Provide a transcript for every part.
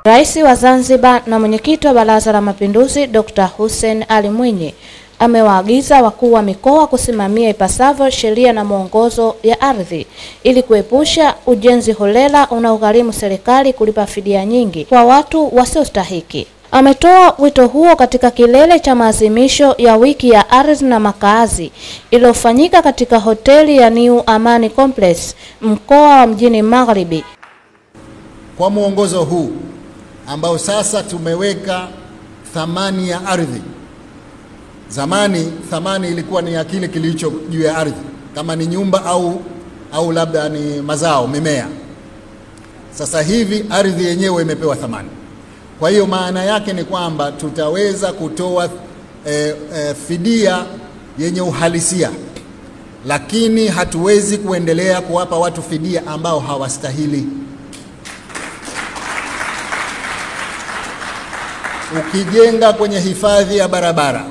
Rais wa Zanzibar na mwenyekiti wa Baraza la Mapinduzi Dr. Hussein Ali Mwinyi amewaagiza wakuu wa mikoa kusimamia ipasavyo sheria na mwongozo ya ardhi ili kuepusha ujenzi holela unaogharimu serikali kulipa fidia nyingi kwa watu wasiostahiki. Ametoa wito huo katika kilele cha maadhimisho ya wiki ya ardhi na makazi iliyofanyika katika hoteli ya New Amani Complex mkoa wa Mjini Magharibi. Kwa mwongozo huu ambao sasa tumeweka thamani ya ardhi. Zamani thamani ilikuwa ni kile kilicho juu ya ardhi, kama ni nyumba au labda ni mazao, mimea. Sasa hivi ardhi yenyewe imepewa thamani. Kwa hiyo maana yake ni kwamba tutaweza kutoa fidia yenye uhalisia, lakini hatuwezi kuendelea kuwapa watu fidia ambao hawastahili. Ukijenga kwenye hifadhi ya barabara,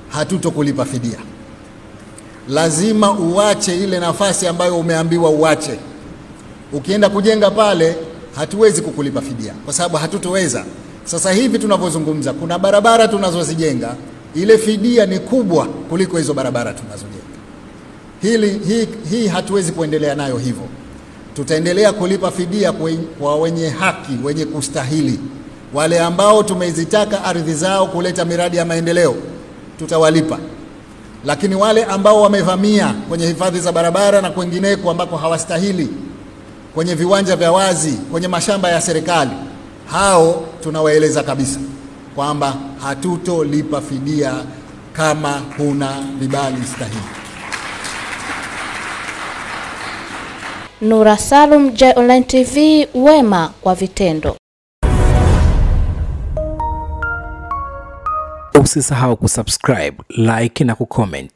hatutokulipa fidia. Lazima uache ile nafasi ambayo umeambiwa uache. Ukienda kujenga pale, hatuwezi kukulipa fidia kwa sababu hatutoweza. Sasa hivi tunavyozungumza, kuna barabara tunazozijenga, ile fidia ni kubwa kuliko hizo barabara tunazojenga. Hii hatuwezi kuendelea nayo hivyo. Tutaendelea kulipa fidia kwa wenye haki, wenye kustahili. Wale ambao tumezitaka ardhi zao kuleta miradi ya maendeleo, tutawalipa. Lakini wale ambao wamevamia kwenye hifadhi za barabara na kwingineko ambako hawastahili, kwenye viwanja vya wazi, kwenye mashamba ya serikali, hao tunawaeleza kabisa kwamba hatutolipa fidia kama huna vibali stahili. Nura Salum, J Online TV, wema kwa vitendo. Usisahau kusubscribe, like na kucomment